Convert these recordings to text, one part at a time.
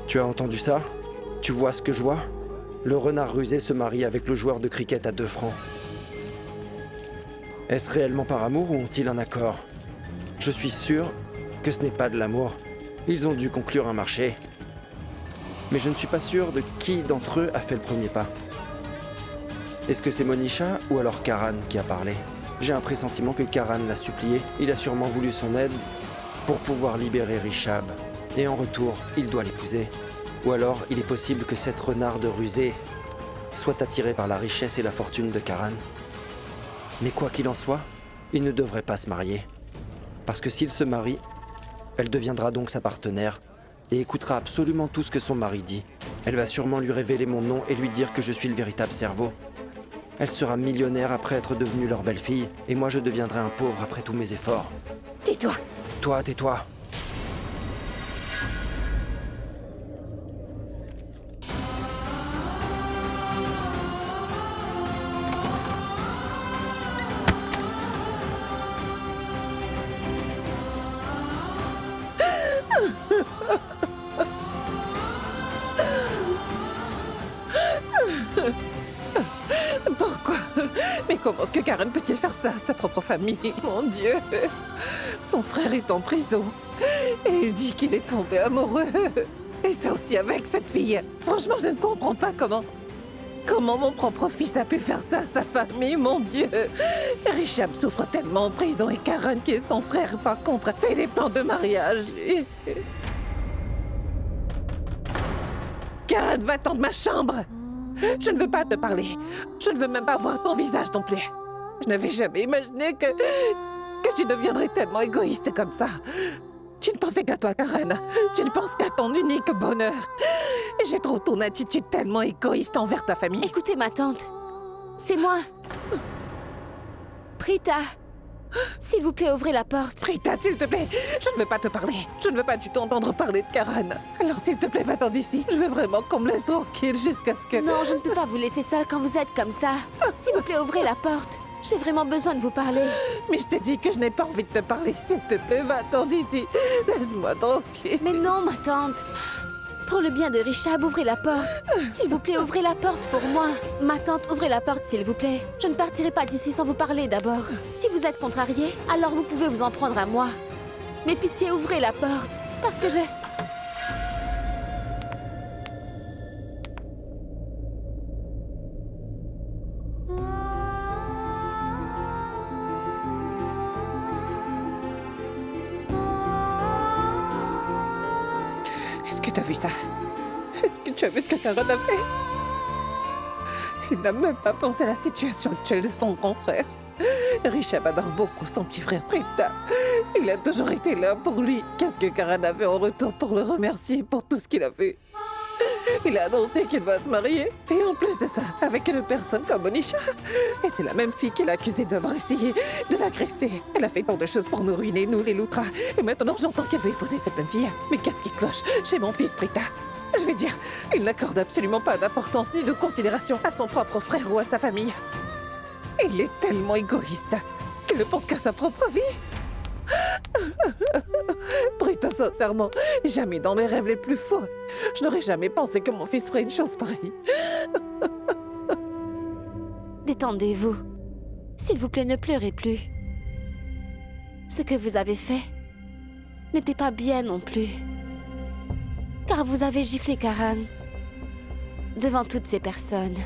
Tu as entendu ça? Tu vois ce que je vois? Le renard rusé se marie avec le joueur de cricket à 2 francs. Est-ce réellement par amour ou ont-ils un accord? Je suis sûr que ce n'est pas de l'amour. Ils ont dû conclure un marché. Mais je ne suis pas sûr de qui d'entre eux a fait le premier pas. Est-ce que c'est Monisha ou alors Karan qui a parlé? J'ai un pressentiment que Karan l'a supplié. Il a sûrement voulu son aide pour pouvoir libérer Rishab. Et en retour, il doit l'épouser. Ou alors, il est possible que cette renarde rusée soit attirée par la richesse et la fortune de Karan. Mais quoi qu'il en soit, il ne devrait pas se marier. Parce que s'il se marie, elle deviendra donc sa partenaire et écoutera absolument tout ce que son mari dit. Elle va sûrement lui révéler mon nom et lui dire que je suis le véritable cerveau. Elle sera millionnaire après être devenue leur belle-fille, et moi je deviendrai un pauvre après tous mes efforts. Tais-toi! Toi, tais-toi! Pourquoi? Mais comment est-ce que Karen peut-il faire ça à sa propre famille? Mon Dieu! Son frère est en prison. Et il dit qu'il est tombé amoureux. Et ça aussi avec cette fille. Franchement, je ne comprends pas comment... Comment mon propre fils a pu faire ça à sa famille, mon Dieu! Rishab souffre tellement en prison et Karen, qui est son frère, par contre, fait des plans de mariage. Karen, va-t'en de ma chambre! Je ne veux pas te parler. Je ne veux même pas voir ton visage non plus. Je n'avais jamais imaginé que tu deviendrais tellement égoïste comme ça. Tu ne pensais qu'à toi, Karen. Tu ne penses qu'à ton unique bonheur. Et je trouve ton attitude tellement égoïste envers ta famille. Écoutez, ma tante. C'est moi. Prita. S'il vous plaît, ouvrez la porte. Prita, s'il te plaît, je ne veux pas te parler. Je ne veux pas du tout entendre parler de Karen. Alors, s'il te plaît, va-t'en d'ici. Je veux vraiment qu'on me laisse tranquille jusqu'à ce que... Non, je ne peux pas vous laisser seule quand vous êtes comme ça. S'il vous plaît, ouvrez la porte. J'ai vraiment besoin de vous parler. Mais je t'ai dit que je n'ai pas envie de te parler. S'il te plaît, va-t'en d'ici. Laisse-moi tranquille. Mais non, ma tante. Pour le bien de Rishab, ouvrez la porte. S'il vous plaît, ouvrez la porte pour moi. Ma tante, ouvrez la porte, s'il vous plaît. Je ne partirai pas d'ici sans vous parler d'abord. Si vous êtes contrarié, alors vous pouvez vous en prendre à moi. Mais pitié, ouvrez la porte. Parce que je... Est-ce que tu as vu ça? Est-ce que tu as vu ce que Karen a fait? Il n'a même pas pensé à la situation actuelle de son grand frère. Rishab adore beaucoup son petit frère Prita. Il a toujours été là pour lui. Qu'est-ce que Karen avait en retour pour le remercier pour tout ce qu'il a fait? Il a annoncé qu'il va se marier. Et en plus de ça, avec une personne comme Monisha. Et c'est la même fille qu'il a accusée d'avoir essayé de l'agresser. Elle a fait tant de choses pour nous ruiner, nous les Loutras. Et maintenant, j'entends qu'elle veut épouser cette même fille. Mais qu'est-ce qui cloche chez mon fils Prita? Je vais dire, il n'accorde absolument pas d'importance ni de considération à son propre frère ou à sa famille. Il est tellement égoïste qu'il ne pense qu'à sa propre vie. Prita, sincèrement, jamais dans mes rêves les plus fous, je n'aurais jamais pensé que mon fils ferait une chose pareille. Détendez-vous. S'il vous plaît, ne pleurez plus. Ce que vous avez fait n'était pas bien non plus. Car vous avez giflé Karen devant toutes ces personnes.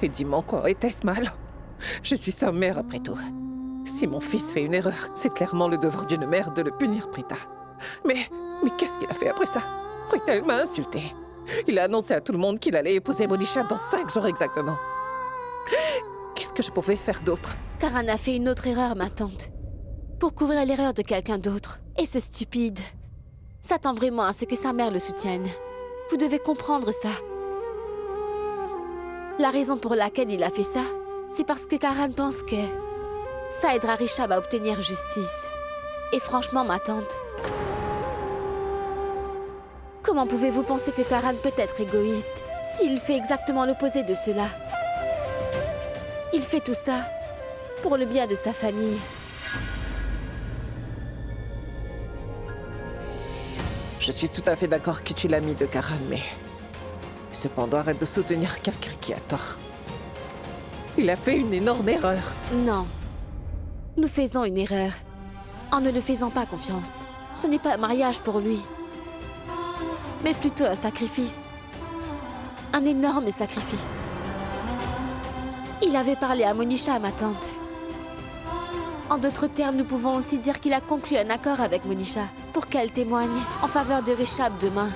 Et dis-moi quoi, était-ce mal? Je suis sa mère après tout. Si mon fils fait une erreur, c'est clairement le devoir d'une mère de le punir, Prita. Mais qu'est-ce qu'il a fait après ça? Prita, il m'a insulté. Il a annoncé à tout le monde qu'il allait épouser Monisha dans 5 jours exactement. Qu'est-ce que je pouvais faire d'autre? Karen a fait une autre erreur, ma tante. Pour couvrir l'erreur de quelqu'un d'autre. Et ce stupide s'attend vraiment à ce que sa mère le soutienne. Vous devez comprendre ça. La raison pour laquelle il a fait ça, c'est parce que Karen pense que ça aidera Rishab à obtenir justice. Et franchement, ma tante, comment pouvez-vous penser que Karen peut être égoïste s'il fait exactement l'opposé de cela? Il fait tout ça pour le bien de sa famille. Je suis tout à fait d'accord que tu es l'ami de Karan, mais... Cependant, arrête de soutenir quelqu'un qui a tort. Il a fait une énorme erreur. Non. Nous faisons une erreur. En ne le faisant pas confiance. Ce n'est pas un mariage pour lui. Mais plutôt un sacrifice. Un énorme sacrifice. Il avait parlé à Monisha, ma tante. En d'autres termes, nous pouvons aussi dire qu'il a conclu un accord avec Monisha pour qu'elle témoigne en faveur de Rishab demain,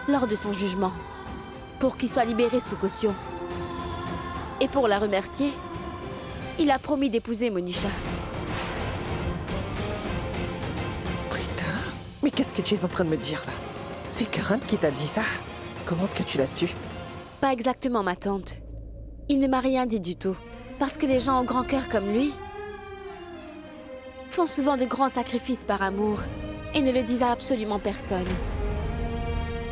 lors de son jugement, pour qu'il soit libéré sous caution. Et pour la remercier, il a promis d'épouser Monisha. Prita? Mais qu'est-ce que tu es en train de me dire, là? C'est Karan qui t'a dit ça? Comment est-ce que tu l'as su? Pas exactement, ma tante. Il ne m'a rien dit du tout. Parce que les gens au grand cœur comme lui font souvent de grands sacrifices par amour et ne le disent à absolument personne.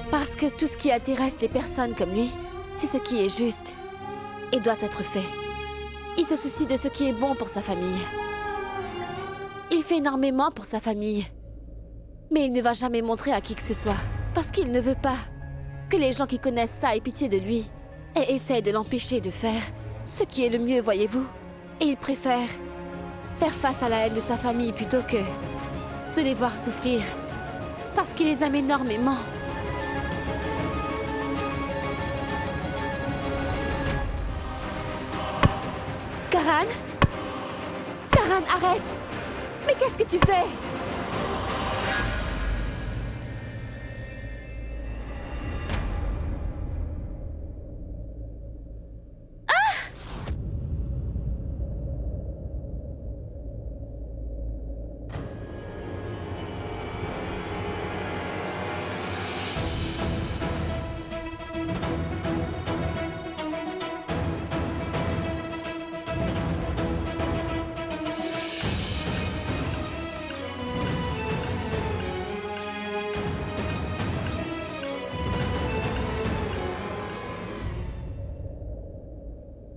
Parce que tout ce qui intéresse les personnes comme lui, c'est ce qui est juste et doit être fait. Il se soucie de ce qui est bon pour sa famille. Il fait énormément pour sa famille. Mais il ne va jamais montrer à qui que ce soit. Parce qu'il ne veut pas que les gens qui connaissent ça aient pitié de lui et essaient de l'empêcher de faire ce qui est le mieux, voyez-vous. Et il préfère faire face à la haine de sa famille plutôt que de les voir souffrir. Parce qu'il les aime énormément. Karan? Karan, arrête! Mais qu'est-ce que tu fais?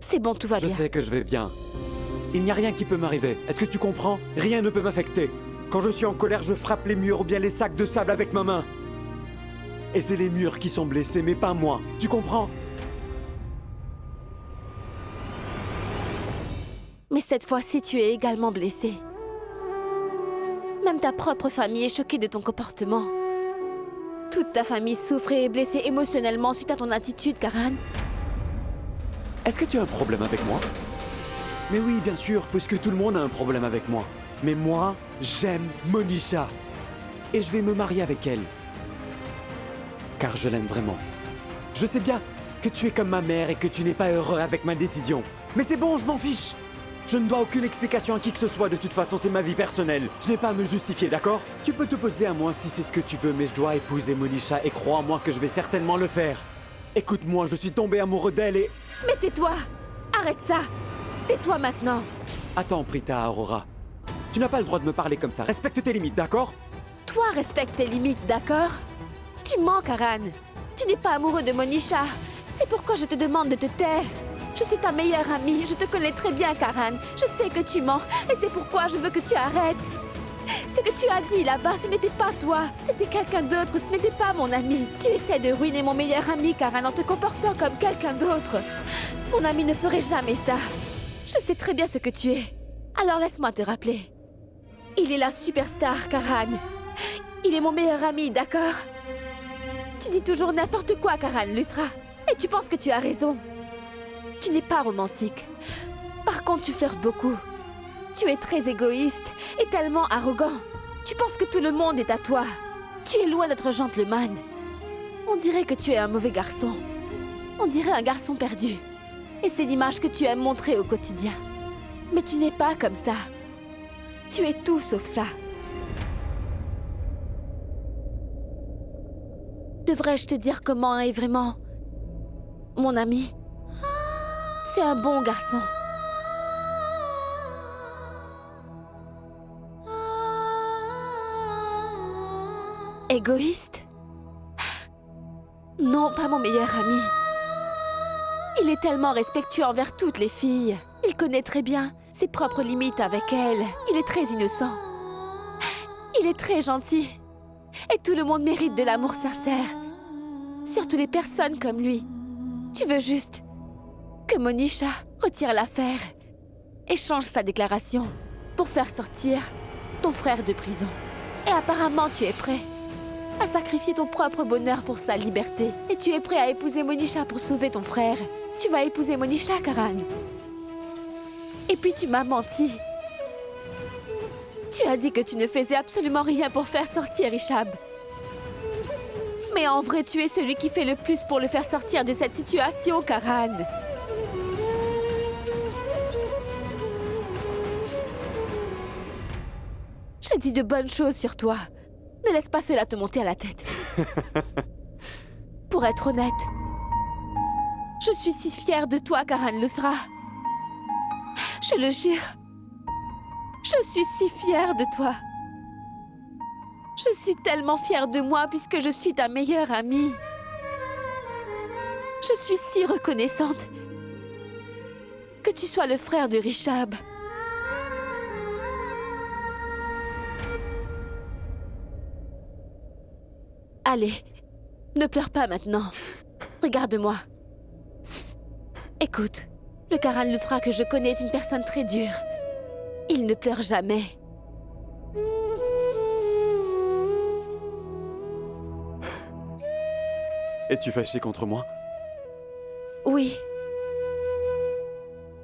C'est bon, tout va bien. Je sais que je vais bien. Il n'y a rien qui peut m'arriver. Est-ce que tu comprends? Rien ne peut m'affecter. Quand je suis en colère, je frappe les murs ou bien les sacs de sable avec ma main. Et c'est les murs qui sont blessés, mais pas moi. Tu comprends? Mais cette fois-ci, tu es également blessé. Même ta propre famille est choquée de ton comportement. Toute ta famille souffre et est blessée émotionnellement suite à ton attitude, Karan. Est-ce que tu as un problème avec moi? Mais oui, bien sûr, puisque tout le monde a un problème avec moi. Mais moi, j'aime Monisha. Et je vais me marier avec elle. Car je l'aime vraiment. Je sais bien que tu es comme ma mère et que tu n'es pas heureux avec ma décision. Mais c'est bon, je m'en fiche. Je ne dois aucune explication à qui que ce soit, de toute façon c'est ma vie personnelle. Je n'ai pas à me justifier, d'accord? Tu peux t'opposer à moi si c'est ce que tu veux, mais je dois épouser Monisha et crois-moi que je vais certainement le faire. Écoute-moi, je suis tombé amoureux d'elle et... Mais tais-toi! Arrête ça! Tais-toi maintenant! Attends, Prita, Aurora. Tu n'as pas le droit de me parler comme ça. Respecte tes limites, d'accord? Toi, respecte tes limites, d'accord? Tu mens, Karan. Tu n'es pas amoureux de Monisha. C'est pourquoi je te demande de te taire. Je suis ta meilleure amie. Je te connais très bien, Karan. Je sais que tu mens. Et c'est pourquoi je veux que tu arrêtes. Ce que tu as dit là-bas, ce n'était pas toi. C'était quelqu'un d'autre. Ce n'était pas mon ami. Tu essaies de ruiner mon meilleur ami, Karan, en te comportant comme quelqu'un d'autre. Mon ami ne ferait jamais ça. Je sais très bien ce que tu es. Alors laisse-moi te rappeler. Il est la superstar, Karan. Il est mon meilleur ami, d'accord? Tu dis toujours n'importe quoi, Karan, Lustra. Et tu penses que tu as raison. Tu n'es pas romantique. Par contre, tu flirtes beaucoup. Tu es très égoïste et tellement arrogant. Tu penses que tout le monde est à toi. Tu es loin d'être gentleman. On dirait que tu es un mauvais garçon. On dirait un garçon perdu. Et c'est l'image que tu aimes montrer au quotidien. Mais tu n'es pas comme ça. Tu es tout sauf ça. Devrais-je te dire comment est vraiment mon ami? C'est un bon garçon. Égoïste? Non, pas mon meilleur ami. Il est tellement respectueux envers toutes les filles. Il connaît très bien ses propres limites avec elles. Il est très innocent. Il est très gentil. Et tout le monde mérite de l'amour sincère. Surtout les personnes comme lui. Tu veux juste que Monisha retire l'affaire et change sa déclaration pour faire sortir ton frère de prison. Et apparemment, tu es prêt à sacrifier ton propre bonheur pour sa liberté. Et tu es prêt à épouser Monisha pour sauver ton frère. Tu vas épouser Monisha, Karan. Et puis tu m'as menti. Tu as dit que tu ne faisais absolument rien pour faire sortir Rishab. Mais en vrai, tu es celui qui fait le plus pour le faire sortir de cette situation, Karan. J'ai dit de bonnes choses sur toi. Ne laisse pas cela te monter à la tête. Pour être honnête, je suis si fière de toi, Karan Luthra. Je le jure. Je suis si fière de toi. Je suis tellement fière de moi puisque je suis ta meilleure amie. Je suis si reconnaissante que tu sois le frère de Rishab. Allez, ne pleure pas maintenant. Regarde-moi. Écoute, le Karan Luthra que je connais est une personne très dure. Il ne pleure jamais. Es-tu fâché contre moi? Oui.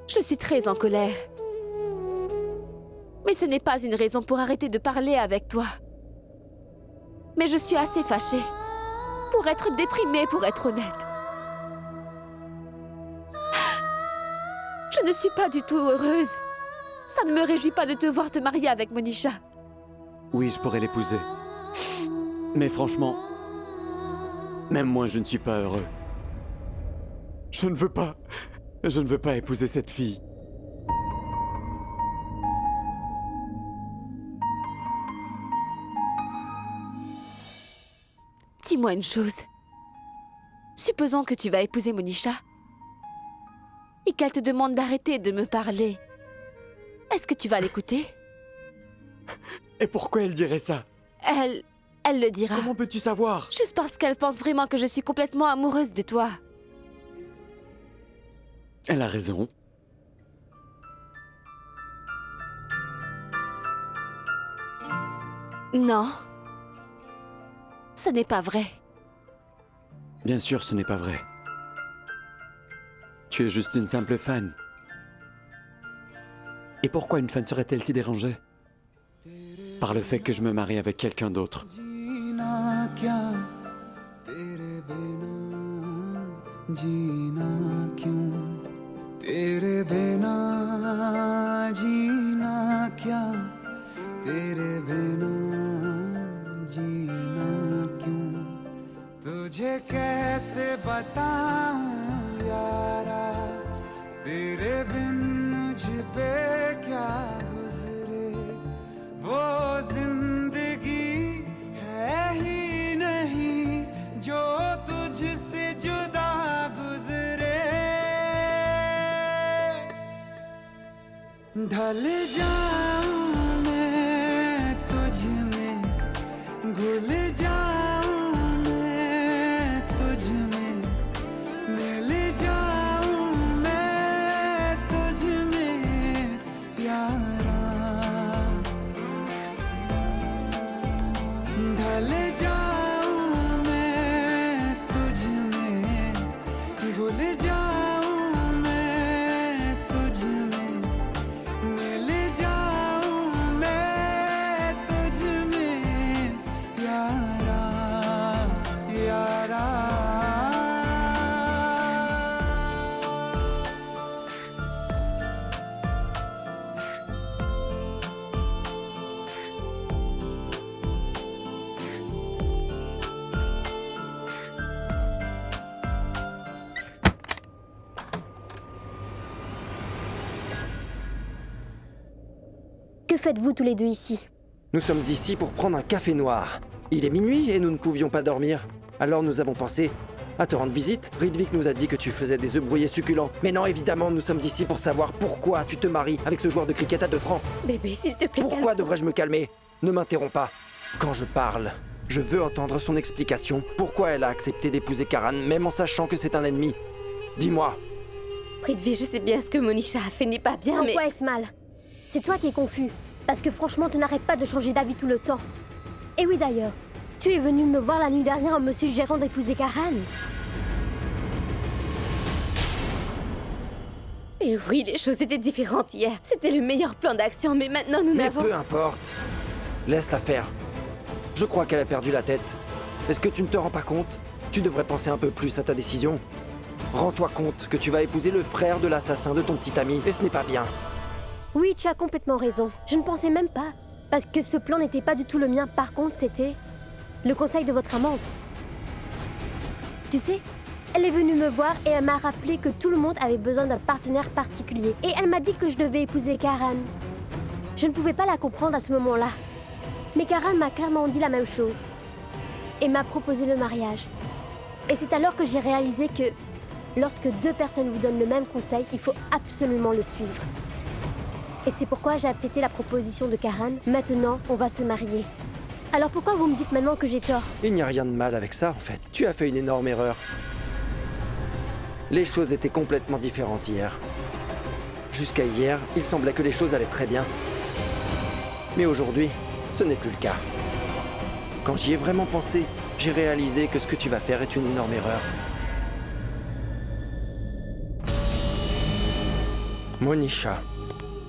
Je suis très en colère. Mais ce n'est pas une raison pour arrêter de parler avec toi. Mais je suis assez fâchée pour être déprimée, pour être honnête. Je ne suis pas du tout heureuse. Ça ne me réjouit pas de te voir te marier avec Monisha. Oui, je pourrais l'épouser. Mais franchement, même moi, je ne suis pas heureux. Je ne veux pas épouser cette fille. Dis-moi une chose. Supposons que tu vas épouser Monisha et qu'elle te demande d'arrêter de me parler. Est-ce que tu vas l'écouter? Et pourquoi elle dirait ça? Elle le dira. Comment peux-tu savoir? Juste parce qu'elle pense vraiment que je suis complètement amoureuse de toi. Elle a raison. Non. Ce n'est pas vrai. Bien sûr, ce n'est pas vrai. Tu es juste une simple fan. Et pourquoi une fan serait-elle si dérangée? Par le fait que je me marie avec quelqu'un d'autre. तुझे कैसे बताऊं यारा तेरे बिन मुझ पे क्या गुजरे वो जिंदगी है ही नहीं जो तुझसे जुदा गुजरे ढल जाऊं मैं तुझ में घुल जाऊं Que faites-vous tous les deux ici? Nous sommes ici pour prendre un café noir. Il est minuit et nous ne pouvions pas dormir. Alors nous avons pensé à te rendre visite. Ridvik nous a dit que tu faisais des œufs brouillés succulents. Mais non, évidemment, nous sommes ici pour savoir pourquoi tu te maries avec ce joueur de cricket à 2 francs. Bébé, s'il te plaît. Pourquoi devrais-je me calmer? Ne m'interromps pas. Quand je parle, Je veux entendre son explication. Pourquoi elle a accepté d'épouser Karan, même en sachant que c'est un ennemi? Dis-moi. Prithvi, je sais bien ce que Monisha a fait n'est pas bien, En mais... quoi est-ce mal? C'est toi qui es confus. Parce que franchement, tu n'arrêtes pas de changer d'avis tout le temps. Et oui d'ailleurs, tu es venu me voir la nuit dernière en me suggérant d'épouser Karan. Et oui, les choses étaient différentes hier. C'était le meilleur plan d'action, mais maintenant nous Mais n'avons... peu importe. Laisse-la faire. Je crois qu'elle a perdu la tête. Est-ce que tu ne te rends pas compte? Tu devrais penser un peu plus à ta décision. Rends-toi compte que tu vas épouser le frère de l'assassin de ton petit ami, et ce n'est pas bien. Oui, tu as complètement raison. Je ne pensais même pas. Parce que ce plan n'était pas du tout le mien. Par contre, c'était le conseil de votre amante. Tu sais, elle est venue me voir et elle m'a rappelé que tout le monde avait besoin d'un partenaire particulier. Et elle m'a dit que je devais épouser Karan. Je ne pouvais pas la comprendre à ce moment-là. Mais Karan m'a clairement dit la même chose. Et m'a proposé le mariage. Et c'est alors que j'ai réalisé que lorsque deux personnes vous donnent le même conseil, il faut absolument le suivre. Et c'est pourquoi j'ai accepté la proposition de Karan. Maintenant, on va se marier. Alors pourquoi vous me dites maintenant que j'ai tort? Il n'y a rien de mal avec ça, en fait. Tu as fait une énorme erreur. Les choses étaient complètement différentes hier. Jusqu'à hier, il semblait que les choses allaient très bien. Mais aujourd'hui, ce n'est plus le cas. Quand j'y ai vraiment pensé, j'ai réalisé que ce que tu vas faire est une énorme erreur. Monisha,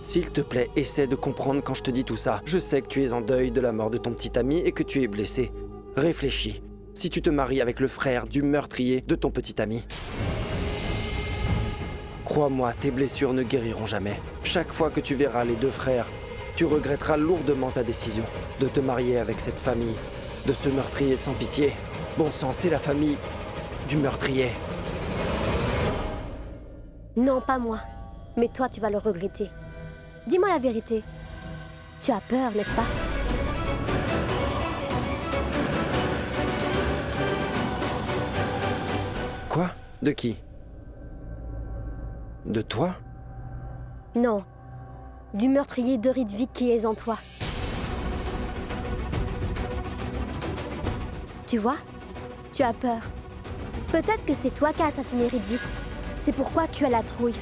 s'il te plaît, essaie de comprendre quand je te dis tout ça. Je sais que tu es en deuil de la mort de ton petit ami et que tu es blessé. Réfléchis. Si tu te maries avec le frère du meurtrier de ton petit ami, crois-moi, tes blessures ne guériront jamais. Chaque fois que tu verras les deux frères, tu regretteras lourdement ta décision de te marier avec cette famille, de ce meurtrier sans pitié. Bon sang, c'est la famille du meurtrier. Non, pas moi. Mais toi, tu vas le regretter. Dis-moi la vérité. Tu as peur, n'est-ce pas? Quoi? De qui? De toi? Non. Du meurtrier de Ridvik qui est en toi. Tu vois? Tu as peur. Peut-être que c'est toi qui as assassiné Ridvik. C'est pourquoi tu as la trouille.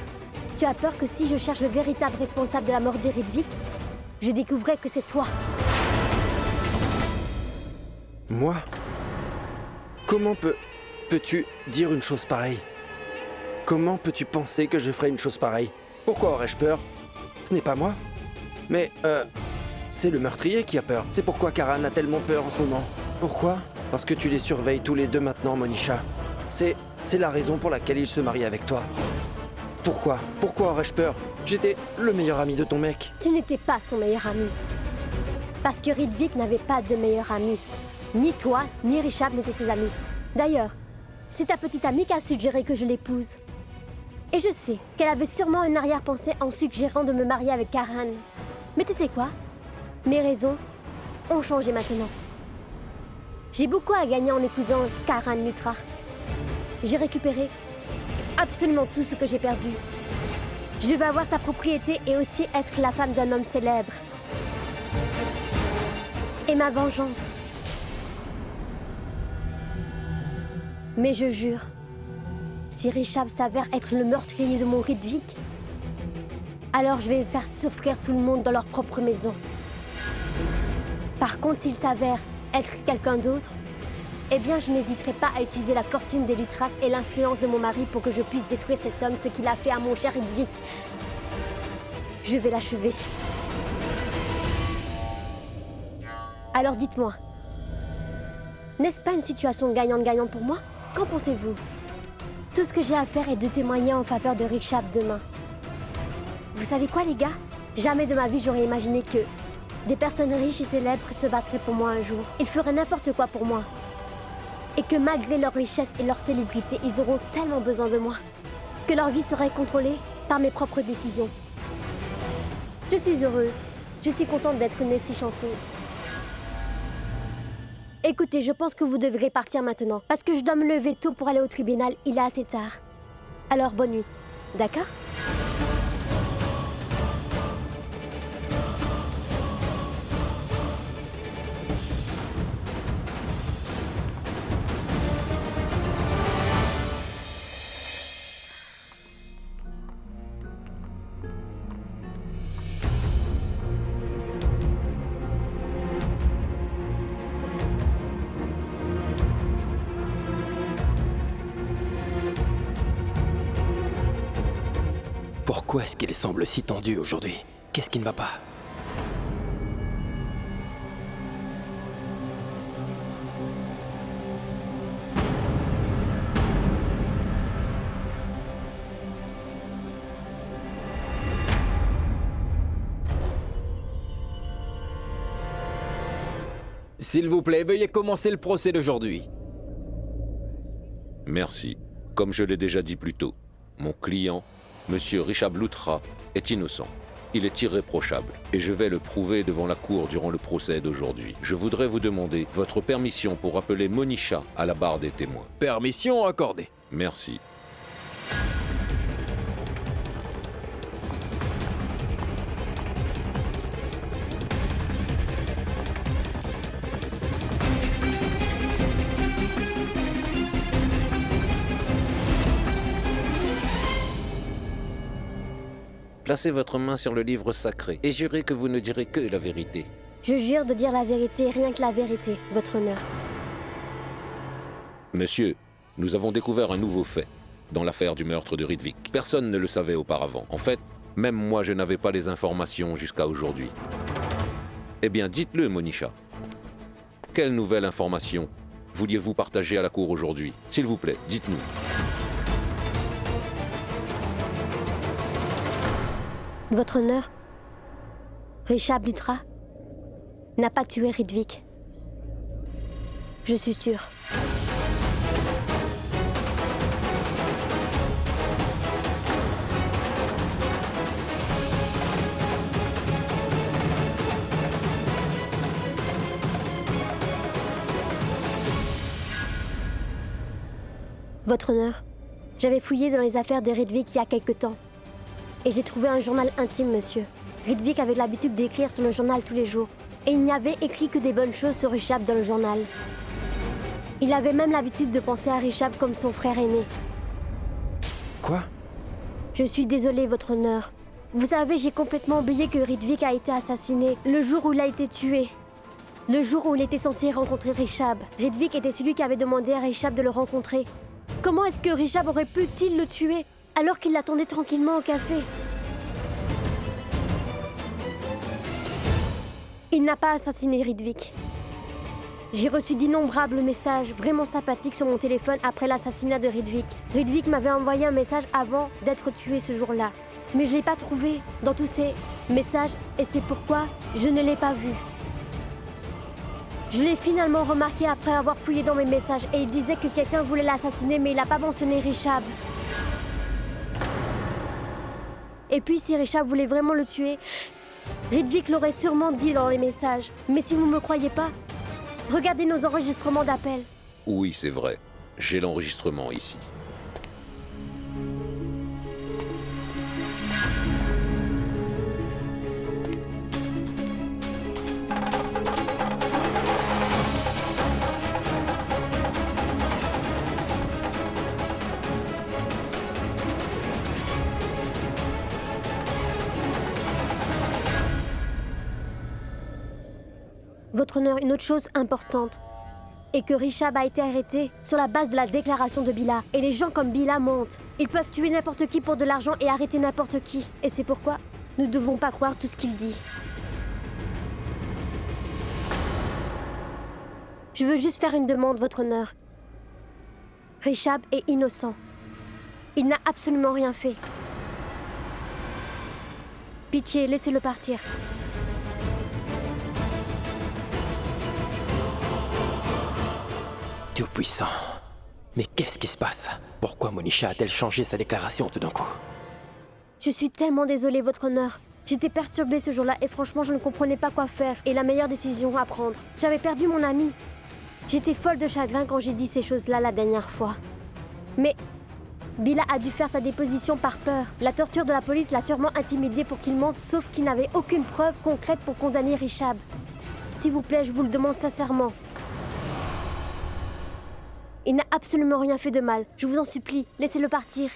Tu as peur que si je cherche le véritable responsable de la mort de Ridvik, je découvrais que c'est toi. Moi? Comment peux-tu dire une chose pareille? Comment peux-tu penser que je ferais une chose pareille? Pourquoi aurais-je peur? Ce n'est pas moi. Mais, c'est le meurtrier qui a peur. C'est pourquoi Karan a tellement peur en ce moment. Pourquoi? Parce que tu les surveilles tous les deux maintenant, Monisha. C'est la raison pour laquelle il se marie avec toi. Pourquoi? Pourquoi aurais-je peur? J'étais le meilleur ami de ton mec. Tu n'étais pas son meilleur ami. Parce que Ridvik n'avait pas de meilleur ami. Ni toi, ni Rishab n'étaient ses amis. D'ailleurs, c'est ta petite amie qui a suggéré que je l'épouse. Et je sais qu'elle avait sûrement une arrière-pensée en suggérant de me marier avec Karan. Mais tu sais quoi? Mes raisons ont changé maintenant. J'ai beaucoup à gagner en épousant Karan Lutra. J'ai récupéré absolument tout ce que j'ai perdu. Je vais avoir sa propriété et aussi être la femme d'un homme célèbre. Et ma vengeance. Mais je jure, si Rishab s'avère être le meurtrier de mon Ridvik, alors je vais faire souffrir tout le monde dans leur propre maison. Par contre, s'il s'avère être quelqu'un d'autre, eh bien, je n'hésiterai pas à utiliser la fortune des Lutras et l'influence de mon mari pour que je puisse détruire cet homme, ce qu'il a fait à mon cher Ridvik. Je vais l'achever. Alors dites-moi, n'est-ce pas une situation gagnante-gagnante pour moi? Qu'en pensez-vous? Tout ce que j'ai à faire est de témoigner en faveur de Rishab demain. Vous savez quoi, les gars? Jamais de ma vie j'aurais imaginé que des personnes riches et célèbres se battraient pour moi un jour. Ils feraient n'importe quoi pour moi. Et que malgré leur richesse et leur célébrité, ils auront tellement besoin de moi que leur vie serait contrôlée par mes propres décisions. Je suis heureuse. Je suis contente d'être née si chanceuse. Écoutez, je pense que vous devrez partir maintenant, parce que je dois me lever tôt pour aller au tribunal, il est assez tard. Alors bonne nuit, d'accord? Pourquoi est-ce qu'il semble si tendu aujourd'hui? Qu'est-ce qui ne va pas? S'il vous plaît, veuillez commencer le procès d'aujourd'hui. Merci. Comme je l'ai déjà dit plus tôt, mon client, Monsieur Rishabh Luthra, est innocent. Il est irréprochable et je vais le prouver devant la cour durant le procès d'aujourd'hui. Je voudrais vous demander votre permission pour appeler Monisha à la barre des témoins. Permission accordée. Merci. Placez votre main sur le livre sacré et jurez que vous ne direz que la vérité. Je jure de dire la vérité, rien que la vérité, votre honneur. Monsieur, nous avons découvert un nouveau fait dans l'affaire du meurtre de Ridvik. Personne ne le savait auparavant. En fait, même moi je n'avais pas les informations jusqu'à aujourd'hui. Eh bien, dites-le, Monisha. Quelle nouvelle information vouliez-vous partager à la cour aujourd'hui? S'il vous plaît, dites-nous. Votre honneur, Rishabh Luthra n'a pas tué Ridvik. Je suis sûre. Votre honneur, j'avais fouillé dans les affaires de Ridvik il y a quelque temps. Et j'ai trouvé un journal intime, monsieur. Ridvik avait l'habitude d'écrire sur le journal tous les jours. Et il n'y avait écrit que des bonnes choses sur Rishabh dans le journal. Il avait même l'habitude de penser à Rishabh comme son frère aîné. Quoi? Je suis désolée, votre honneur. Vous savez, j'ai complètement oublié que Ridvik a été assassiné le jour où il a été tué. Le jour où il était censé rencontrer Rishabh. Ridvik était celui qui avait demandé à Rishabh de le rencontrer. Comment est-ce que Rishabh aurait pu-t-il le tuer alors qu'il l'attendait tranquillement au café? Il n'a pas assassiné Ridvik. J'ai reçu d'innombrables messages vraiment sympathiques sur mon téléphone après l'assassinat de Ridvik. Ridvik m'avait envoyé un message avant d'être tué ce jour-là. Mais je ne l'ai pas trouvé dans tous ces messages et c'est pourquoi je ne l'ai pas vu. Je l'ai finalement remarqué après avoir fouillé dans mes messages et il disait que quelqu'un voulait l'assassiner mais il n'a pas mentionné Rishabh. Et puis si Rishabh voulait vraiment le tuer, Ridvik l'aurait sûrement dit dans les messages. Mais si vous ne me croyez pas, regardez nos enregistrements d'appels. Oui, c'est vrai. J'ai l'enregistrement ici. Votre honneur, une autre chose importante est que Rishabh a été arrêté sur la base de la déclaration de Bila. Et les gens comme Bila mentent. Ils peuvent tuer n'importe qui pour de l'argent et arrêter n'importe qui. Et c'est pourquoi nous ne devons pas croire tout ce qu'il dit. Je veux juste faire une demande, votre honneur. Rishabh est innocent. Il n'a absolument rien fait. Pitié, laissez-le partir. Dieu puissant. Mais qu'est-ce qui se passe? Pourquoi Monisha a-t-elle changé sa déclaration tout d'un coup? Je suis tellement désolée, votre honneur. J'étais perturbée ce jour-là et franchement, je ne comprenais pas quoi faire et la meilleure décision à prendre. J'avais perdu mon ami. J'étais folle de chagrin quand j'ai dit ces choses-là la dernière fois. Mais Bila a dû faire sa déposition par peur. La torture de la police l'a sûrement intimidé pour qu'il mente, sauf qu'il n'avait aucune preuve concrète pour condamner Rishabh. S'il vous plaît, je vous le demande sincèrement. Il n'a absolument rien fait de mal. Je vous en supplie, laissez-le partir.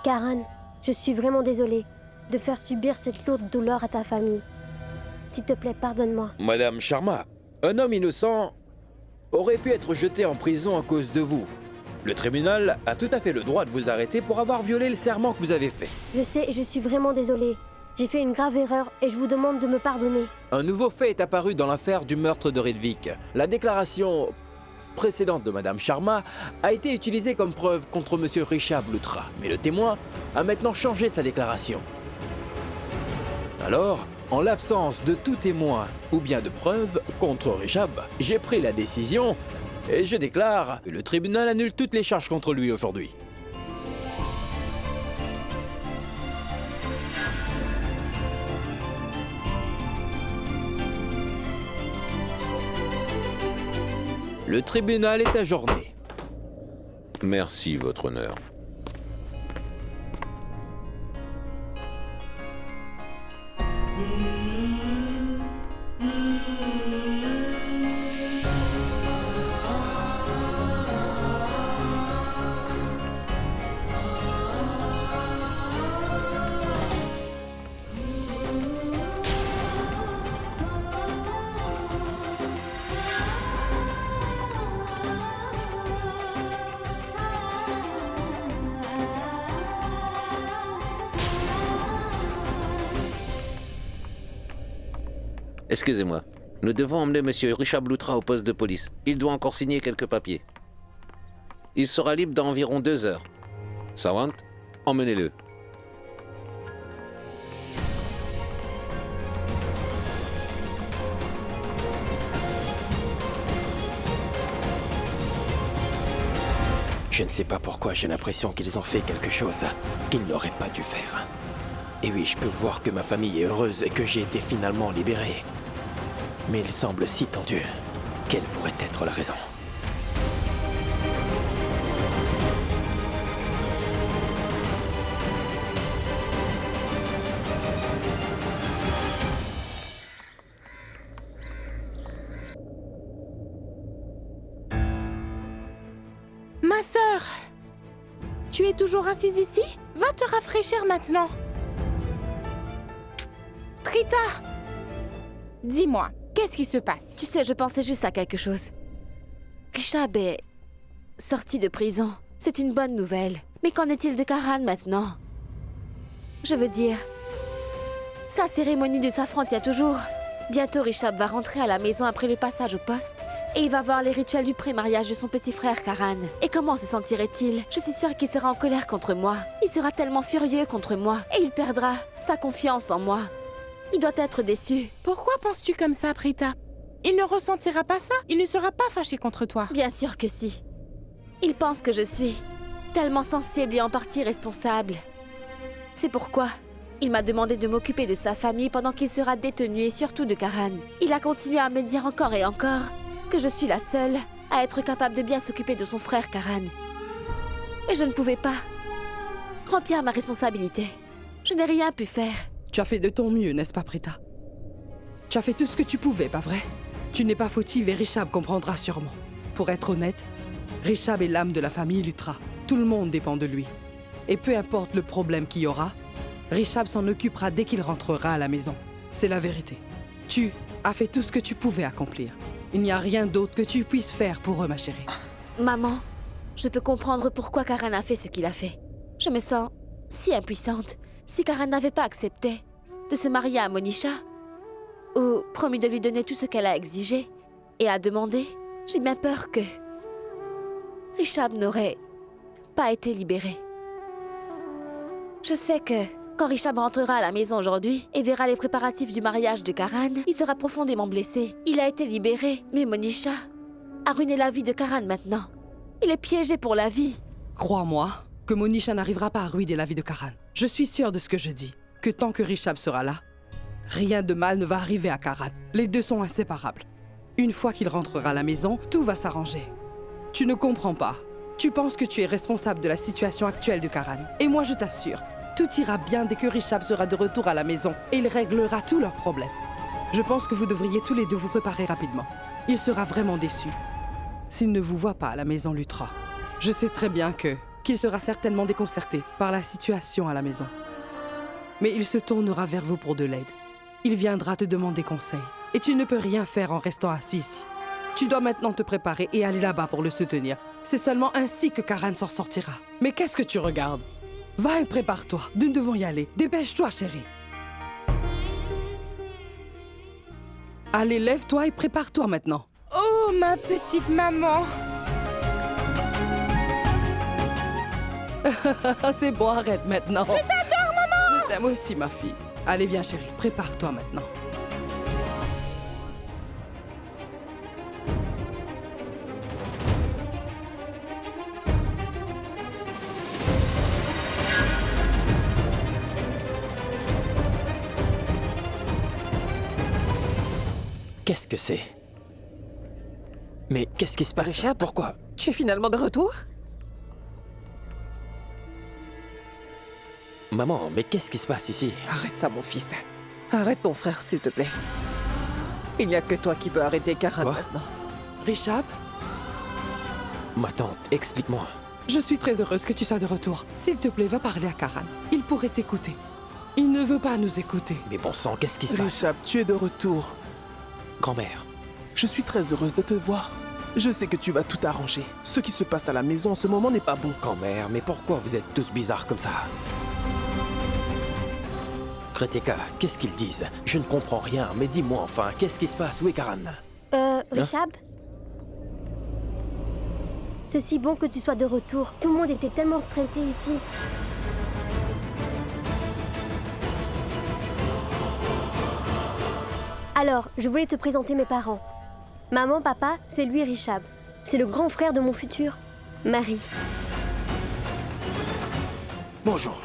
Karan, je suis vraiment désolée de faire subir cette lourde douleur à ta famille. S'il te plaît, pardonne-moi. Madame Sharma, un homme innocent aurait pu être jeté en prison à cause de vous. Le tribunal a tout à fait le droit de vous arrêter pour avoir violé le serment que vous avez fait. Je sais et je suis vraiment désolée. J'ai fait une grave erreur et je vous demande de me pardonner. Un nouveau fait est apparu dans l'affaire du meurtre de Ridvik. La déclaration précédente de Madame Sharma a été utilisée comme preuve contre Monsieur Rishabh Luthra, mais le témoin a maintenant changé sa déclaration. Alors, en l'absence de tout témoin ou bien de preuve contre Rishabh, j'ai pris la décision et je déclare que le tribunal annule toutes les charges contre lui aujourd'hui. Le tribunal est ajourné. Merci, votre honneur. Excusez-moi. Nous devons emmener Monsieur Rishabh Luthra au poste de police. Il doit encore signer quelques papiers. Il sera libre dans environ 2 heures. Sawant, emmenez-le. Je ne sais pas pourquoi j'ai l'impression qu'ils ont fait quelque chose qu'ils n'auraient pas dû faire. Et oui, je peux voir que ma famille est heureuse et que j'ai été finalement libéré. Mais il semble si tendu. Quelle pourrait être la raison? Ma sœur, tu es toujours assise ici? Va te rafraîchir maintenant. Prita, dis-moi, qu'est-ce qui se passe? Tu sais, je pensais juste à quelque chose. Rishabh est sorti de prison. C'est une bonne nouvelle. Mais qu'en est-il de Karan maintenant? Je veux dire, sa cérémonie du safran tient toujours. Bientôt, Rishabh va rentrer à la maison après le passage au poste. Et il va voir les rituels du pré-mariage de son petit frère Karan. Et comment se sentirait-il? Je suis sûre qu'il sera en colère contre moi. Il sera tellement furieux contre moi. Et il perdra sa confiance en moi. Il doit être déçu. Pourquoi penses-tu comme ça, Prita? Il ne ressentira pas ça. Il ne sera pas fâché contre toi. Bien sûr que si. Il pense que je suis tellement sensible et en partie responsable. C'est pourquoi il m'a demandé de m'occuper de sa famille pendant qu'il sera détenu et surtout de Karan. Il a continué à me dire encore et encore que je suis la seule à être capable de bien s'occuper de son frère Karan. Et je ne pouvais pas remplir ma responsabilité. Je n'ai rien pu faire. Tu as fait de ton mieux, n'est-ce pas, Prita? Tu as fait tout ce que tu pouvais, pas vrai? Tu n'es pas fautive et Rishabh comprendra sûrement. Pour être honnête, Rishabh est l'âme de la famille Luthra. Tout le monde dépend de lui. Et peu importe le problème qu'il y aura, Rishabh s'en occupera dès qu'il rentrera à la maison. C'est la vérité. Tu as fait tout ce que tu pouvais accomplir. Il n'y a rien d'autre que tu puisses faire pour eux, ma chérie. Maman, je peux comprendre pourquoi Karan a fait ce qu'il a fait. Je me sens si impuissante. Si Karan n'avait pas accepté de se marier à Monisha, ou promis de lui donner tout ce qu'elle a exigé et a demandé, j'ai bien peur que Rishabh n'aurait pas été libéré. Je sais que quand Rishabh rentrera à la maison aujourd'hui et verra les préparatifs du mariage de Karan, il sera profondément blessé. Il a été libéré, mais Monisha a ruiné la vie de Karan maintenant. Il est piégé pour la vie. Crois-moi que Monisha n'arrivera pas à ruiner la vie de Karan. Je suis sûre de ce que je dis, que tant que Rishabh sera là, rien de mal ne va arriver à Karan. Les deux sont inséparables. Une fois qu'il rentrera à la maison, tout va s'arranger. Tu ne comprends pas. Tu penses que tu es responsable de la situation actuelle de Karan. Et moi, je t'assure, tout ira bien dès que Rishabh sera de retour à la maison et il réglera tous leurs problèmes. Je pense que vous devriez tous les deux vous préparer rapidement. Il sera vraiment déçu s'il ne vous voit pas à la maison Luthra. Je sais très bien qu'il sera certainement déconcerté par la situation à la maison. Mais il se tournera vers vous pour de l'aide. Il viendra te demander conseil. Et tu ne peux rien faire en restant assis ici. Tu dois maintenant te préparer et aller là-bas pour le soutenir. C'est seulement ainsi que Karan s'en sortira. Mais qu'est-ce que tu regardes? Va et prépare-toi. Nous devons y aller. Dépêche-toi, chérie. Allez, lève-toi et prépare-toi maintenant. Oh, ma petite maman. C'est bon, arrête maintenant. Je t'adore, maman. Je t'aime aussi, ma fille. Allez, viens, chérie. Prépare-toi maintenant. Qu'est-ce que c'est? Mais qu'est-ce qui se passe? Richab, Pourquoi? Tu es finalement de retour? Maman, mais qu'est-ce qui se passe ici? Arrête ça, mon fils. Arrête ton frère, s'il te plaît. Il n'y a que toi qui peux arrêter Karan Quoi? maintenant. Richab, Ma tante, explique-moi. je suis très heureuse que tu sois de retour. S'il te plaît, va parler à Karan. Il pourrait t'écouter. Il ne veut pas nous écouter. Mais bon sang, qu'est-ce qui se passe? Richab, tu es de retour. Grand-mère, Je suis très heureuse de te voir. Je sais que tu vas tout arranger. Ce qui se passe à la maison en ce moment n'est pas bon. grand-mère, mais pourquoi vous êtes tous bizarres comme ça? Kreteka, qu'est-ce qu'ils disent? Je ne comprends rien, mais dis-moi enfin, qu'est-ce qui se passe? Où est Karan? Richab? C'est si bon que tu sois de retour. Tout le monde était tellement stressé ici. Alors, je voulais te présenter mes parents. Maman, papa, c'est lui Richab. C'est le grand frère de mon futur, Marie. Bonjour.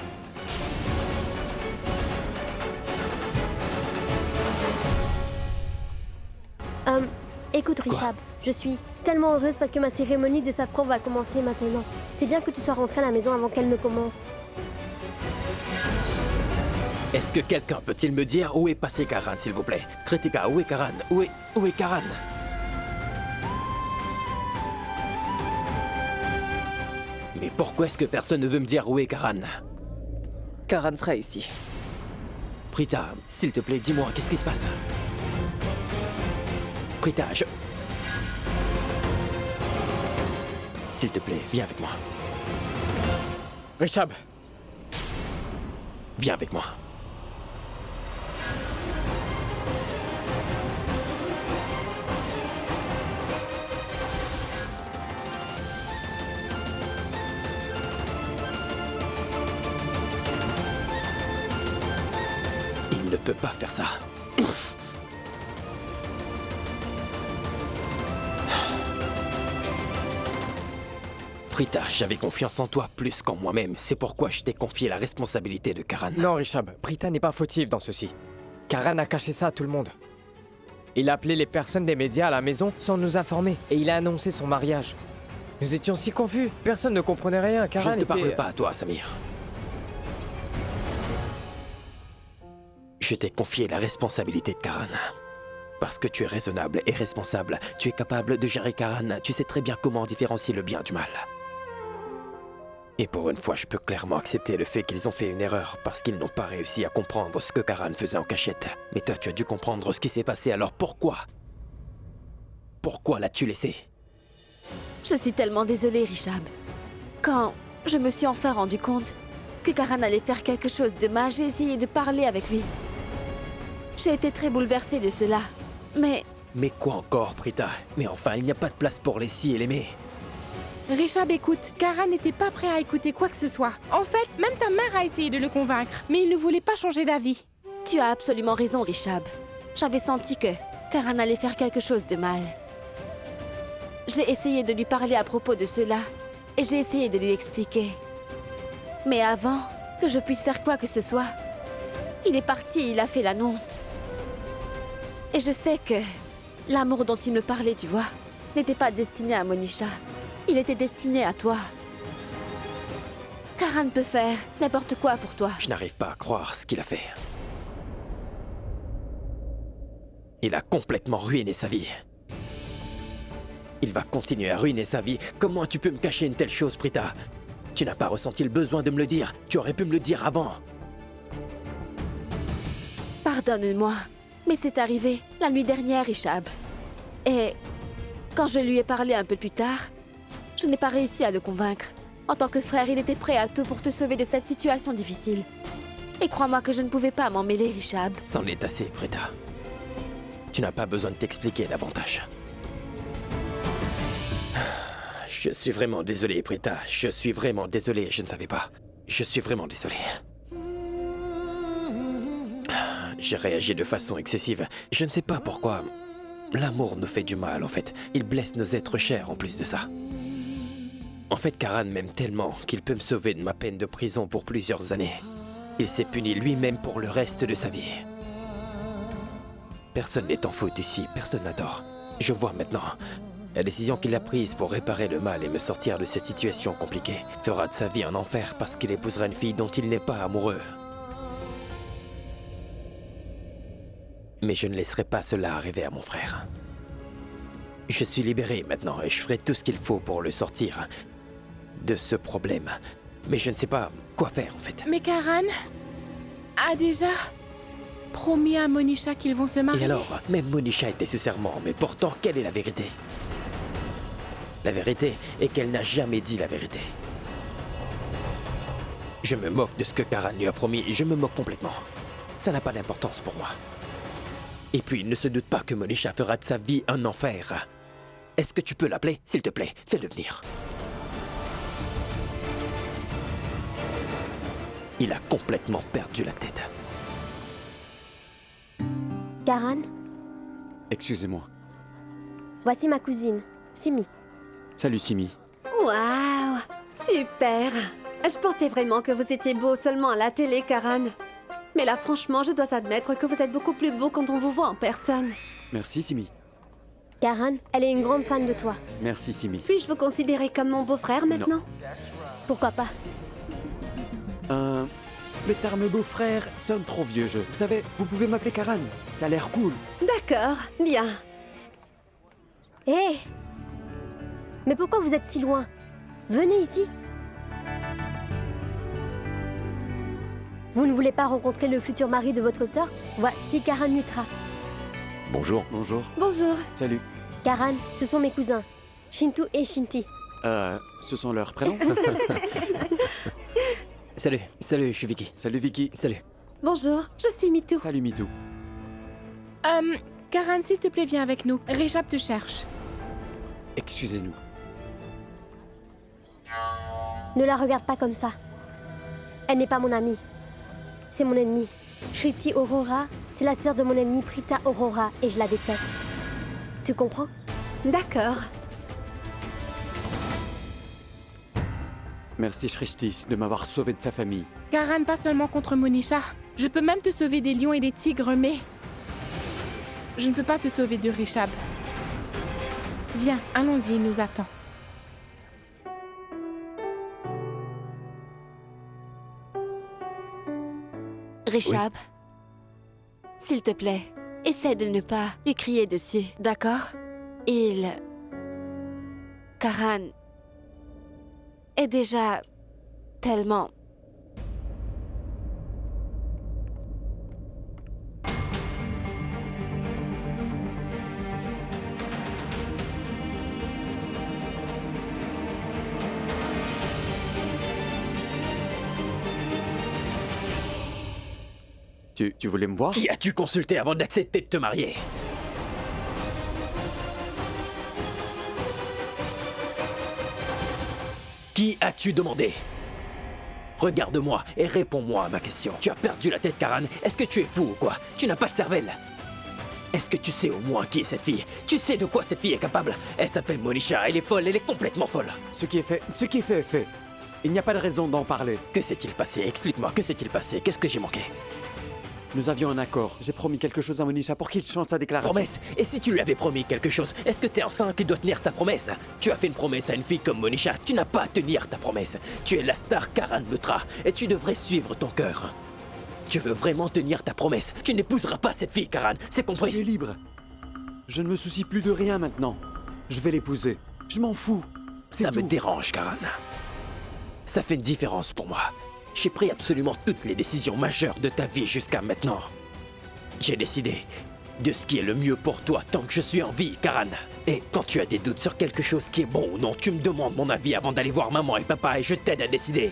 Écoute Richab, je suis tellement heureuse parce que ma cérémonie de safran va commencer maintenant. C'est bien que tu sois rentré à la maison avant qu'elle ne commence. Est-ce que quelqu'un peut-il me dire où est passé Karan, s'il vous plaît? Kreteka, où est Karan? Où est Karan? Mais pourquoi est-ce que personne ne veut me dire où est Karan? Karan sera ici. Prita, s'il te plaît, dis-moi, qu'est-ce qui se passe? Prita, S'il te plaît, viens avec moi. Richab, Viens avec moi. Il ne peut pas faire ça. Prita, j'avais confiance en toi plus qu'en moi-même. C'est pourquoi je t'ai confié la responsabilité de Karan. non Richab, Prita n'est pas fautive dans ceci. Karan a caché ça à tout le monde. Il a appelé les personnes des médias à la maison sans nous informer et il a annoncé son mariage. Nous étions si confus, personne ne comprenait rien. Karan Je ne te était... parle pas à toi, Samir. Je t'ai confié la responsabilité de Karan. Parce que tu es raisonnable et responsable, tu es capable de gérer Karan, tu sais très bien comment différencier le bien du mal. Et pour une fois, je peux clairement accepter le fait qu'ils ont fait une erreur parce qu'ils n'ont pas réussi à comprendre ce que Karan faisait en cachette. Mais toi, tu as dû comprendre ce qui s'est passé, alors pourquoi? Pourquoi l'as-tu laissé? Je suis tellement désolée, Richab. Quand je me suis enfin rendu compte que Karan allait faire quelque chose de mal, j'ai essayé de parler avec lui. J'ai été très bouleversée de cela. Mais quoi encore, Prita? Mais enfin, il n'y a pas de place pour les si et les mais. Richab, écoute, Karan n'était pas prêt à écouter quoi que ce soit. En fait, même ta mère a essayé de le convaincre, mais il ne voulait pas changer d'avis. tu as absolument raison, Richab. J'avais senti que Karan allait faire quelque chose de mal. J'ai essayé de lui parler à propos de cela, et j'ai essayé de lui expliquer. Mais avant que je puisse faire quoi que ce soit, il est parti et il a fait l'annonce. Et je sais que l'amour dont il me parlait, tu vois, n'était pas destiné à Monisha. Il était destiné à toi. Karan peut faire n'importe quoi pour toi. Je n'arrive pas à croire ce qu'il a fait. Il a complètement ruiné sa vie. Il va continuer à ruiner sa vie. Comment tu peux me cacher une telle chose, Prita? Tu n'as pas ressenti le besoin de me le dire. Tu aurais pu me le dire avant. Pardonne-moi, mais c'est arrivé la nuit dernière, Richab. Et Quand je lui ai parlé un peu plus tard, je n'ai pas réussi à le convaincre. En tant que frère, il était prêt à tout pour te sauver de cette situation difficile. Et crois-moi que je ne pouvais pas m'en mêler, Rishab. C'en est assez, Preta. Tu n'as pas besoin de t'expliquer davantage. Je suis vraiment désolé, Preta. Je suis vraiment désolé, je ne savais pas. Je suis vraiment désolé. J'ai réagi de façon excessive. Je ne sais pas pourquoi. L'amour nous fait du mal, en fait. Il blesse nos êtres chers, en plus de ça. En fait, Karan m'aime tellement qu'il peut me sauver de ma peine de prison pour plusieurs années. Il s'est puni lui-même pour le reste de sa vie. Personne n'est en faute ici, personne n'a tort. Je vois maintenant. La décision qu'il a prise pour réparer le mal et me sortir de cette situation compliquée fera de sa vie un enfer parce qu'il épousera une fille dont il n'est pas amoureux. Mais je ne laisserai pas cela arriver à mon frère. Je suis libéré maintenant et je ferai tout ce qu'il faut pour le sortir de ce problème. Mais je ne sais pas quoi faire en fait. Mais Karan a déjà promis à Monisha qu'ils vont se marier. Et alors, même Monisha était sous serment, mais pourtant, quelle est la vérité? La vérité est qu'elle n'a jamais dit la vérité. Je me moque de ce que Karan lui a promis, je me moque complètement. Ça n'a pas d'importance pour moi. Et puis, ne se doute pas que Monisha fera de sa vie un enfer. Est-ce que tu peux l'appeler? S'il te plaît, fais-le venir. Il a complètement perdu la tête. Karan, Excusez-moi. voici ma cousine, Simi. Salut Simi. Waouh, super. Je pensais vraiment que vous étiez beau seulement à la télé, Karan. Mais là, franchement, je dois admettre que vous êtes beaucoup plus beau quand on vous voit en personne. Merci Simi. Karan, elle est une grande fan de toi. Merci Simi. Puis-je vous considérer comme mon beau-frère maintenant? Pourquoi pas? Le terme beau-frère sonne trop vieux jeu. Vous savez, vous pouvez m'appeler Karan. Ça a l'air cool. D'accord, bien. Hé! Mais pourquoi vous êtes si loin? Venez ici. Vous ne voulez pas rencontrer le futur mari de votre sœur? Voici Karan Luthra. Bonjour. Bonjour. Bonjour. Salut. Karan, ce sont mes cousins, Shintu et Shinti. Ce sont leurs prénoms? Salut, je suis Vicky. Salut Vicky. Salut. Bonjour, je suis Mitou. Salut Mitou. Karan, s'il te plaît, viens avec nous. Rishab te cherche. Excusez-nous. Ne la regarde pas comme ça. Elle n'est pas mon amie. C'est mon ennemi. Shriti Aurora, c'est la sœur de mon ennemi Prita Aurora et je la déteste. Tu comprends? D'accord. Merci Shrishti de m'avoir sauvé de sa famille. Karan, pas seulement contre Monisha. Je peux même te sauver des lions et des tigres, mais... je ne peux pas te sauver de Rishab. Viens, allons-y, il nous attend. Rishab, s'il te plaît, essaie de ne pas lui crier dessus, d'accord? Karan est déjà tellement... Tu voulais me voir? Qui as-tu consulté avant d'accepter de te marier? Qui as-tu demandé? Regarde-moi et réponds-moi à ma question. Tu as perdu la tête, Karan. Est-ce que tu es fou ou quoi? Tu n'as pas de cervelle. Est-ce que tu sais au moins qui est cette fille? Tu sais de quoi cette fille est capable? Elle s'appelle Monisha, elle est folle, elle est complètement folle. Ce qui est fait est fait. Il n'y a pas de raison d'en parler. Que s'est-il passé? Explique-moi, que s'est-il passé? Qu'est-ce que j'ai manqué? Nous avions un accord. J'ai promis quelque chose à Monisha pour qu'il change sa déclaration. Promesse? Et si tu lui avais promis quelque chose, est-ce que t'es enceinte et dois tenir sa promesse? Tu as fait une promesse à une fille comme Monisha, tu n'as pas à tenir ta promesse. Tu es la star Karan Luthra et tu devrais suivre ton cœur. Tu veux vraiment tenir ta promesse? Tu n'épouseras pas cette fille, Karan, c'est compris? Tu es libre. Je ne me soucie plus de rien maintenant. Je vais l'épouser. Je m'en fous. Ça me dérange, Karan. Ça fait une différence pour moi. J'ai pris absolument toutes les décisions majeures de ta vie jusqu'à maintenant. J'ai décidé de ce qui est le mieux pour toi tant que je suis en vie, Karan. Et quand tu as des doutes sur quelque chose qui est bon ou non, tu me demandes mon avis avant d'aller voir maman et papa et je t'aide à décider.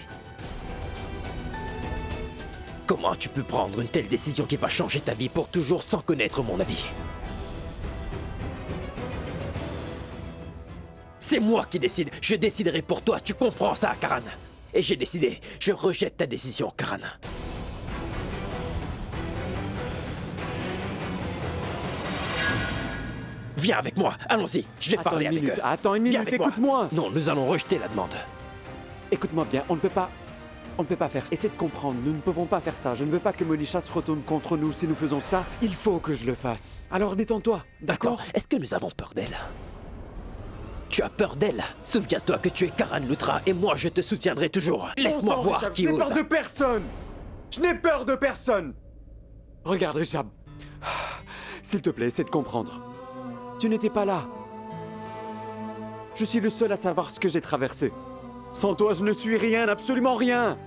Comment tu peux prendre une telle décision qui va changer ta vie pour toujours sans connaître mon avis? C'est moi qui décide, je déciderai pour toi, tu comprends ça, Karan? Et j'ai décidé, je rejette ta décision, Karan. Viens avec moi, allons-y, je vais parler avec eux. Attends une minute, écoute-moi. Non, nous allons rejeter la demande. Écoute-moi bien, on ne peut pas faire ça. Essaie de comprendre, nous ne pouvons pas faire ça. Je ne veux pas que Monisha se retourne contre nous si nous faisons ça. Il faut que je le fasse. Alors détends-toi, d'accord? Est-ce que nous avons peur d'elle? Tu as peur d'elle? Souviens-toi que tu es Karan Lutra et moi je te soutiendrai toujours. Laisse-moi voir Richab, qui ose. Je n'ai peur de personne. Je n'ai peur de personne. Regarde, Richab. S'il te plaît, essaie de comprendre. Tu n'étais pas là. Je suis le seul à savoir ce que j'ai traversé. Sans toi, je ne suis rien, absolument rien.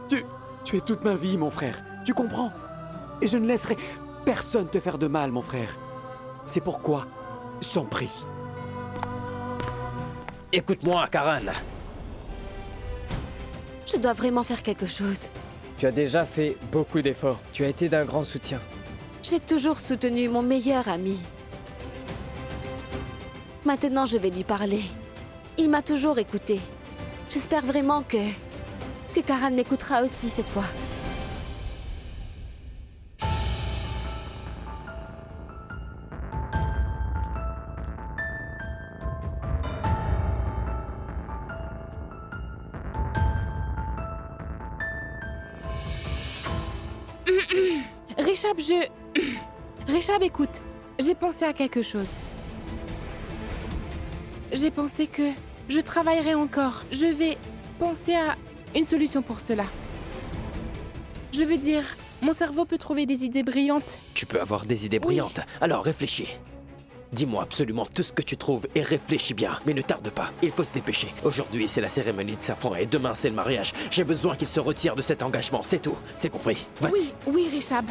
Tu es toute ma vie, mon frère. Tu comprends? Et je ne laisserai personne te faire de mal, mon frère. C'est pourquoi, j'en prie. Écoute-moi, Karan. Je dois vraiment faire quelque chose. Tu as déjà fait beaucoup d'efforts. Tu as été d'un grand soutien. J'ai toujours soutenu mon meilleur ami. Maintenant, je vais lui parler. Il m'a toujours écouté. J'espère vraiment que Karan m'écoutera aussi cette fois. Richab, Richab, écoute. J'ai pensé à quelque chose. J'ai pensé que je travaillerai encore. Je vais penser à une solution pour cela. Je veux dire, mon cerveau peut trouver des idées brillantes. Tu peux avoir des idées brillantes. Alors réfléchis. Dis-moi absolument tout ce que tu trouves et réfléchis bien. Mais ne tarde pas, il faut se dépêcher. Aujourd'hui, c'est la cérémonie de Safran et demain, c'est le mariage. J'ai besoin qu'il se retire de cet engagement, c'est tout. C'est compris? Vas-y. Oui, Richab.